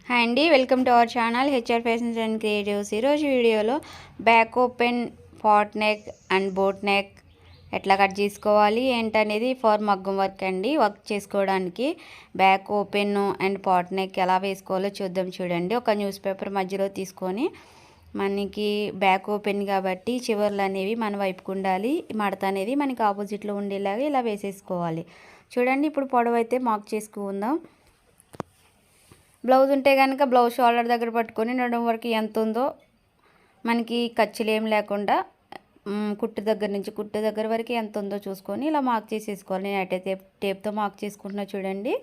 Hi అండి, welcome to our channel HR fashions and creatives. ఈరోజు వీడియోలో back open pot neck and boat neck ఎట్లా cut చేసుకోవాలి ఏంటనేది ఫర్ మగ్గం వర్క్ అండి. వర్క్ చేసుకోవడానికి back open and pot neck ఎలా వేసుకోవాలో చూద్దాం. చూడండి, ఒక న్యూస్ పేపర్ మధ్యలో తీసుకొని మనకి బ్యాక్ ఓపెన్ కాబట్టి చివర్లు అనేవి మన వైపుకు ఉండాలి, మడత అనేది మనకి ఆపోజిట్లో ఉండేలాగా ఇలా వేసేసుకోవాలి. చూడండి, ఇప్పుడు పొడవు అయితే మార్క్ చేసుకుందాం. బ్లౌజ్ ఉంటే కనుక బ్లౌజ్ షోల్డర్ దగ్గర పట్టుకొని నడుము వరకు ఎంత ఉందో మనకి ఖర్చులు ఏం లేకుండా కుట్టు దగ్గర వరకు ఎంత ఉందో చూసుకొని ఇలా మార్క్ చేసేసుకోవాలి. నేను అటే టేప్తో మార్క్ చేసుకుంటున్నా. చూడండి,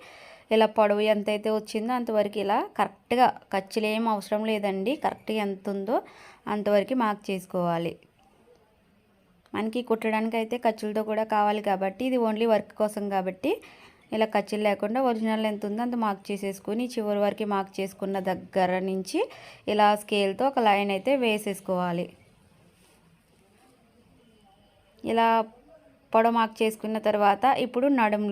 ఇలా పొడవు ఎంతైతే వచ్చిందో అంతవరకు ఇలా కరెక్ట్గా, ఖర్చులు ఏం అవసరం లేదండి, కరెక్ట్గా ఎంత ఉందో అంతవరకు మార్క్ చేసుకోవాలి. మనకి కుట్టడానికి అయితే ఖర్చులతో కూడా కావాలి కాబట్టి ఇది ఓన్లీ వర్క్ కోసం కాబట్టి ఇలా ఖర్చులు లేకుండా ఒరిజినల్ ఎంత ఉందో అంత మార్క్ చేసేసుకొని చివరి వరకు మార్క్ చేసుకున్న దగ్గర నుంచి ఇలా స్కేల్తో ఒక లైన్ అయితే వేసేసుకోవాలి. ఇలా పొడవు మార్క్ చేసుకున్న తర్వాత ఇప్పుడు నడుము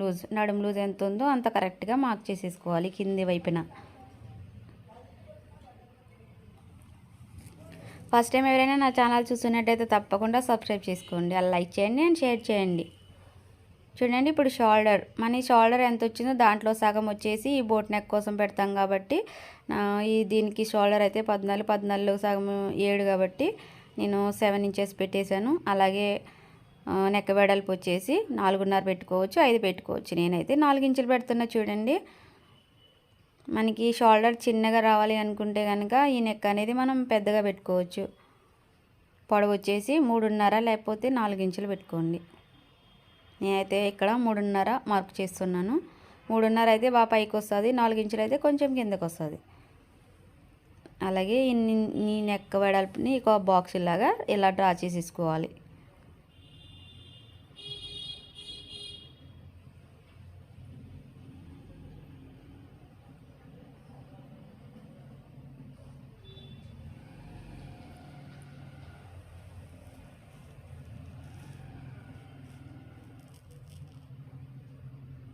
లూజ్ ఎంత ఉందో అంత కరెక్ట్గా మార్క్ చేసేసుకోవాలి కింది వైపున. ఫస్ట్ టైం ఎవరైనా నా ఛానల్ చూస్తున్నట్టయితే తప్పకుండా సబ్స్క్రైబ్ చేసుకోండి, అలా లైక్ చేయండి అండ్ షేర్ చేయండి. చూడండి, ఇప్పుడు షోల్డర్ ఎంత వచ్చిందో దాంట్లో సగం వచ్చేసి ఈ బోట్ నెక్ కోసం పెడతాం కాబట్టి దీనికి షోల్డర్ అయితే 14 సగం 7 కాబట్టి నేను 7 ఇంచెస్ పెట్టేశాను. అలాగే నెక్ వెడల్పు వచ్చేసి 4.5 పెట్టుకోవచ్చు, 5 పెట్టుకోవచ్చు. నేనైతే 4 ఇంచులు పెడుతున్నా. చూడండి, మనకి షోల్డర్ చిన్నగా రావాలి అనుకుంటే కనుక ఈ నెక్ అనేది మనం పెద్దగా పెట్టుకోవచ్చు. పొడవు వచ్చేసి 3.5 లేకపోతే 4 ఇంచులు పెట్టుకోండి. నేనైతే ఇక్కడ 3.5 మార్క్ చేస్తున్నాను. 3.5 అయితే బాగా పైకి వస్తుంది, 4 ఇంచులు అయితే కొంచెం కిందకు వస్తుంది. అలాగే ఈ నెక్ వెడల్పుని ఒక బాక్స్ లాగా ఇలా డ్రా చేసేసుకోవాలి.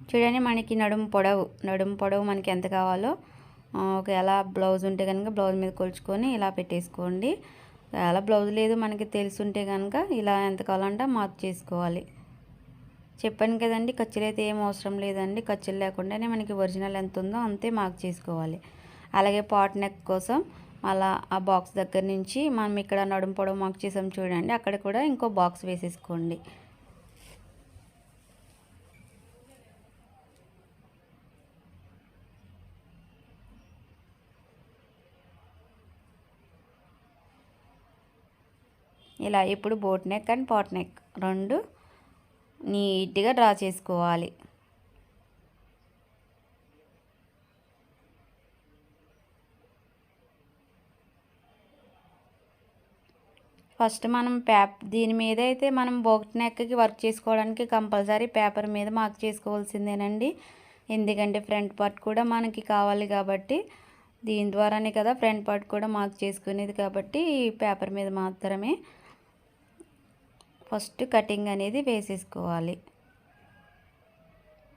చూడండి, మనకి నడుము పొడవు మనకి ఎంత కావాలో ఒకవేళ బ్లౌజ్ ఉంటే కనుక బ్లౌజ్ మీద కొలుచుకొని ఇలా పెట్టేసుకోండి. ఒకవేళ బ్లౌజ్ లేదు మనకి తెలుసుంటే కనుక ఇలా ఎంత కావాలంటే మార్క్ చేసుకోవాలి. చెప్పాను కదండి, ఖర్చులు అయితే ఏం అవసరం లేదండి, ఖర్చులు లేకుండానే మనకి ఒరిజినల్ ఎంత ఉందో అంతే మార్క్ చేసుకోవాలి. అలాగే పాట్ నెక్ కోసం అలా ఆ బాక్స్ దగ్గర నుంచి మనం ఇక్కడ నడుము పొడవు మార్క్ చేసాం చూడండి, అక్కడ కూడా ఇంకో బాక్స్ వేసేసుకోండి. ఇలా ఇప్పుడు boat neck and pot neck రెండు నీట్గా డ్రా చేసుకోవాలి. ఫస్ట్ మనం దీని మీద అయితే మనం బోట్ నెక్కి వర్క్ చేసుకోవడానికి కంపల్సరీ పేపర్ మీద మార్క్ చేసుకోవాల్సిందేనండి. ఎందుకంటే ఫ్రంట్ పార్ట్ కూడా మనకి కావాలి కాబట్టి, దీని ద్వారానే కదా ఫ్రంట్ పార్ట్ కూడా మార్క్ చేసుకునేది కాబట్టి పేపర్ మీద మాత్రమే ఫస్ట్ కటింగ్ అనేది వేసేసుకోవాలి.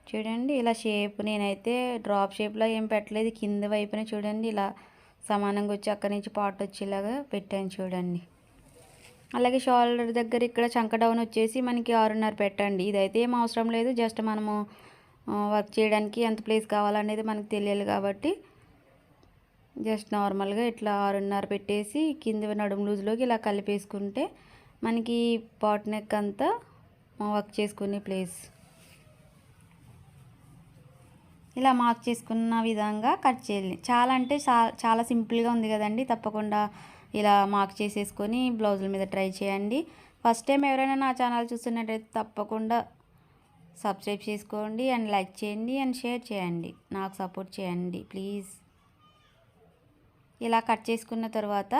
చూడండి, ఇలా షేప్ నేనైతే డ్రాప్ షేప్లో ఏం పెట్టలేదు, కింద వైపున చూడండి ఇలా సమానంగా వచ్చి అక్కడి నుంచి పార్ట్ వచ్చేలాగా పెట్టాను. చూడండి, అలాగే షోల్డర్ దగ్గర ఇక్కడ చంక డౌన్ వచ్చేసి మనకి 6.5 పెట్టండి. ఇదైతే ఏం అవసరం లేదు, జస్ట్ మనము వర్క్ చేయడానికి ఎంత ప్లేస్ కావాలనేది మనకు తెలియాలి కాబట్టి జస్ట్ నార్మల్గా ఇట్లా 6.5 పెట్టేసి కింద నడుము లూజ్లోకి ఇలా కలిపేసుకుంటే మనకి పాట్ నెక్ అంతా వర్క్ చేసుకునే ప్లేస్. ఇలా మార్క్ చేసుకున్న విధంగా కట్ చేయాలి. చాలా అంటే చాలా సింపుల్గా ఉంది కదండి. తప్పకుండా ఇలా మార్క్ చేసేసుకొని బ్లౌజుల మీద ట్రై చేయండి. ఫస్ట్ టైం ఎవరైనా నా ఛానల్ చూస్తున్నట్టయితే తప్పకుండా సబ్స్క్రైబ్ చేసుకోండి అండ్ లైక్ చేయండి అండ్ షేర్ చేయండి, నాకు సపోర్ట్ చేయండి ప్లీజ్. ఇలా కట్ చేసుకున్న తర్వాత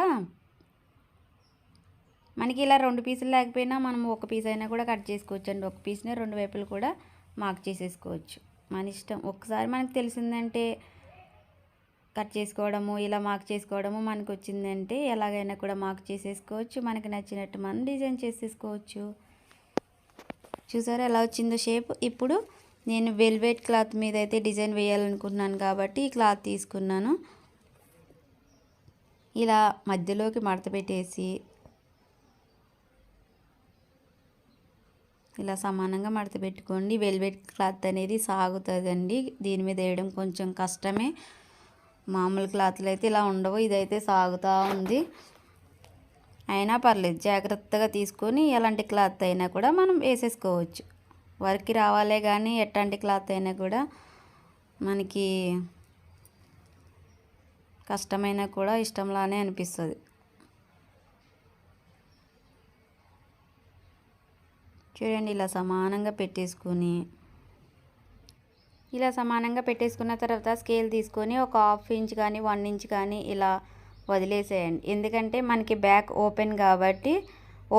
మనకి ఇలా 2 పీసులు లేకపోయినా మనం ఒక పీస్ అయినా కూడా కట్ చేసుకోవచ్చు అండి. ఒక పీస్నే 2 వైపులు కూడా మార్క్ చేసేసుకోవచ్చు, మన ఇష్టం. ఒకసారి మనకు తెలిసిందంటే కట్ చేసుకోవడము, ఇలా మార్క్ చేసుకోవడము మనకు వచ్చిందంటే ఎలాగైనా కూడా మార్క్ చేసేసుకోవచ్చు, మనకి నచ్చినట్టు మనం డిజైన్ చేసేసుకోవచ్చు. చూసారా ఎలా వచ్చిందో షేప్. ఇప్పుడు నేను వెల్వెట్ క్లాత్ మీద అయితే డిజైన్ వేయాలనుకుంటున్నాను కాబట్టి ఈ క్లాత్ తీసుకున్నాను. ఇలా మధ్యలోకి మడత పెట్టేసి ఇలా సమానంగా మడత పెట్టుకోండి. వెల్వెట్ క్లాత్ అనేది సాగుతుందండి. దీని మీద వేయడం కొంచెం కష్టమే. మామూలు క్లాత్లు అయితే ఇలా ఉండవు. ఇదైతే సాగుతూ ఉంది. అయినా పర్లేదు, జాగ్రత్తగా తీసుకొని ఎలాంటి క్లాత్ అయినా కూడా మనం వేసేసుకోవచ్చు. వర్క్ రావాలే కానీ ఎట్లాంటి క్లాత్ అయినా కూడా మనకి కష్టమైనా కూడా ఇష్టంలానే అనిపిస్తుంది. చూడండి, ఇలా సమానంగా పెట్టేసుకున్న తర్వాత స్కేల్ తీసుకొని ఒక 1/2 ఇంచ్ కానీ 1 ఇంచ్ కానీ ఇలా వదిలేసేయండి. ఎందుకంటే మనకి బ్యాక్ ఓపెన్ కాబట్టి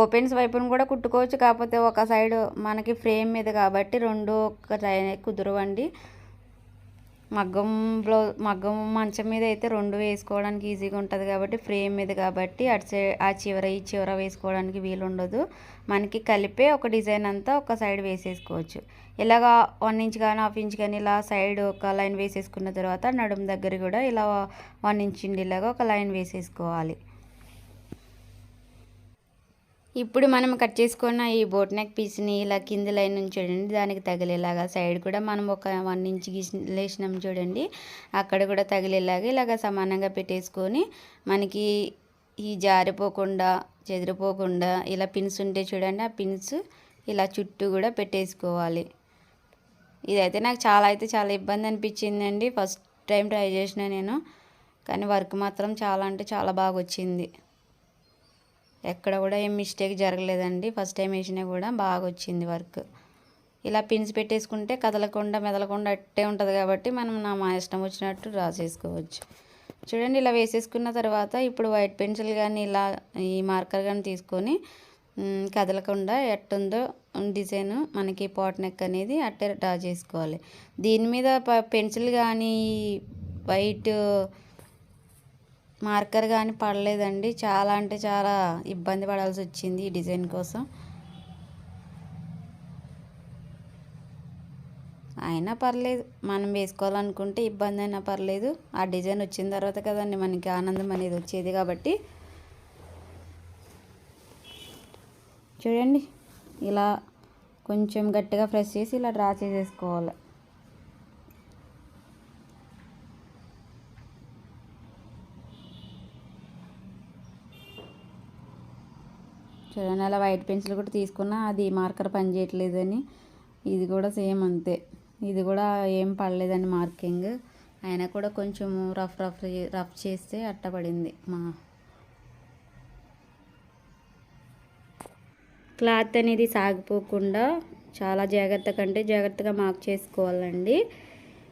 ఓపెన్స్ వైపును కూడా కుట్టుకోవచ్చు. కాకపోతే ఒక సైడ్ మనకి ఫ్రేమ్ మీద కాబట్టి రెండు కుదరవండి. మగ్గం మంచం మీద అయితే రెండు వేసుకోవడానికి ఈజీగా ఉంటుంది కాబట్టి, ఫ్రేమ్ మీద కాబట్టి అటు సైడ్ ఆ చివర ఈ చివర వేసుకోవడానికి వీలు ఉండదు. మనకి కలిపే ఒక డిజైన్ అంతా ఒక సైడ్ వేసేసుకోవచ్చు. ఇలాగా 1 ఇంచ్ కానీ 1/2 ఇంచ్ కానీ ఇలా సైడ్ ఒక లైన్ వేసేసుకున్న తర్వాత నడుము దగ్గర కూడా ఇలా 1 ఇంచ్ ఇలాగా ఒక లైన్ వేసేసుకోవాలి. ఇప్పుడు మనం కట్ చేసుకున్న ఈ బోట్ నెక్ పీస్ని ఇలా కింద లైన్ నుంచి చూడండి, దానికి తగిలేలాగా సైడ్ కూడా మనం ఒక 1 ఇంచ్ లేసినాం చూడండి, అక్కడ కూడా తగిలేలాగా ఇలాగ సమానంగా పెట్టేసుకొని మనకి ఈ జారిపోకుండా చెదిరిపోకుండా ఇలా పిన్స్ ఉంటే చూడండి, ఆ పిన్స్ ఇలా చుట్టూ కూడా పెట్టేసుకోవాలి. ఇదైతే నాకు చాలా ఇబ్బంది అనిపించిందండి. ఫస్ట్ టైం ట్రై చేసిన నేను, కానీ వర్క్ మాత్రం చాలా అంటే చాలా బాగా వచ్చింది. ఎక్కడ కూడా ఏం మిస్టేక్ జరగలేదండి. ఫస్ట్ టైం వేసినా కూడా బాగా వచ్చింది వర్క్. ఇలా పిన్స్ పెట్టేసుకుంటే కదలకుండా మెదలకుండా అట్టే ఉంటుంది కాబట్టి మనం మా ఇష్టం వచ్చినట్టు డ్రా చేసుకోవచ్చు. చూడండి, ఇలా వేసేసుకున్న తర్వాత ఇప్పుడు వైట్ పెన్సిల్ కానీ ఇలా ఈ మార్కర్ కానీ తీసుకొని కదలకుండా ఎట్టుందో డిజైన్ మనకి పాట్ నెక్ అనేది అట్టే డ్రా చేసుకోవాలి. దీని మీద పెన్సిల్ కానీ వైట్ మార్కర్ కానీ పడలేదండి. చాలా అంటే చాలా ఇబ్బంది పడాల్సి వచ్చింది ఈ డిజైన్ కోసం. అయినా పర్లేదు, మనం వేసుకోవాలనుకుంటే ఇబ్బంది అయినా పర్లేదు. ఆ డిజైన్ వచ్చిన తర్వాత కదండి మనకి ఆనందం అనేది వచ్చేది. కాబట్టి చూడండి, ఇలా కొంచెం గట్టిగా ప్రెస్ చేసి ఇలా డ్రా చేసేసుకోవాలి. చూడండి, అలా వైట్ పెన్సిల్ కూడా తీసుకున్నా అది మార్కర్ పని చేయట్లేదని, ఇది కూడా సేమ్ అంతే. ఇది కూడా ఏం పడలేదండి మార్కింగ్. అయినా కూడా కొంచెం రఫ్ చేస్తే అట్టపడింది. మా క్లాత్ అనేది సాగిపోకుండా చాలా జాగ్రత్తగా మార్క్ చేసుకోవాలండి.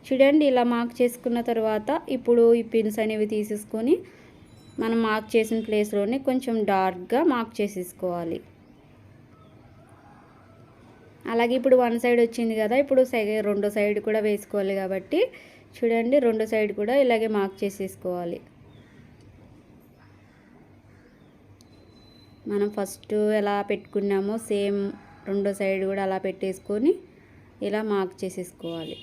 చూడండి, ఇలా మార్క్ చేసుకున్న తర్వాత ఇప్పుడు ఈ పిన్స్ అనేవి తీసేసుకొని మనం మార్క్ చేసిన ప్లేస్లోనే కొంచెం డార్క్గా మార్క్ చేసేసుకోవాలి. అలాగే ఇప్పుడు 1 సైడ్ వచ్చింది కదా, ఇప్పుడు రెండో సైడ్ కూడా వేసుకోవాలి కాబట్టి చూడండి, రెండో సైడ్ కూడా ఇలాగే మార్క్ చేసేసుకోవాలి. మనం ఫస్ట్ ఎలా పెట్టుకున్నామో సేమ్ రెండో సైడ్ కూడా అలా పెట్టేసుకొని ఇలా మార్క్ చేసేసుకోవాలి.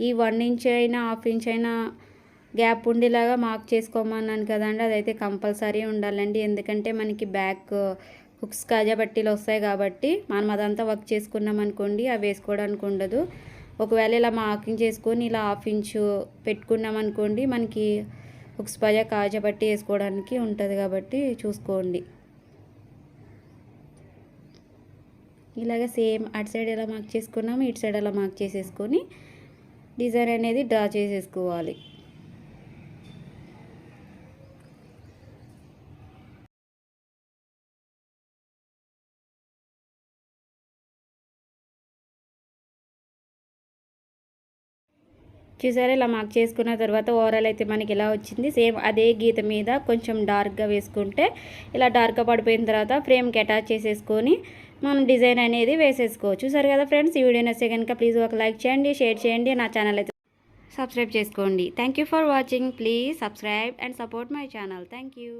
ఈ 1 ఇంచ్ అయినా 1/2 ఇంచ్ అయినా గ్యాప్ ఉండేలాగా మార్క్ చేసుకోమన్నాను కదండి, అదైతే కంపల్సరీ ఉండాలండి. ఎందుకంటే మనకి బ్యాక్ హుక్స్ కాజా పట్టీలు వస్తాయి కాబట్టి మనం అదంతా వర్క్ చేసుకున్నాం అనుకోండి, అవి వేసుకోవడానికి ఉండదు. ఒకవేళ ఇలా మార్కింగ్ చేసుకొని ఇలా 1/2 ఇంచు పెట్టుకున్నాం అనుకోండి, మనకి హుక్స్ కాజా పట్టీ వేసుకోవడానికి ఉంటుంది కాబట్టి చూసుకోండి. ఇలాగే సేమ్ అటు సైడ్ ఎలా మార్క్ చేసుకున్నాము ఇటు సైడ్ అలా మార్క్ చేసేసుకొని డిజైన్ అనేది డ్రా చేసేసుకోవాలి. చూసారా, ఇలా మార్క్ చేసుకున్న తర్వాత ఓవరాల్ అయితే మనకి ఇలా వచ్చింది. సేమ్ అదే గీత మీద కొంచెం డార్క్గా వేసుకుంటే ఇలా డార్క్గా పడిపోయిన తర్వాత ఫ్రేమ్కి అటాచ్ చేసేసుకొని మనం డిజైన్ అనేది వేసేసుకోవచ్చు. చూసారు కదా ఫ్రెండ్స్, ఈ వీడియో నచ్చితే కనుక ప్లీజ్ ఒక లైక్ చేయండి, షేర్ చేయండి, నా ఛానల్ అయితే సబ్స్క్రైబ్ చేసుకోండి. Thank you for watching. Please subscribe and support my channel. Thank you.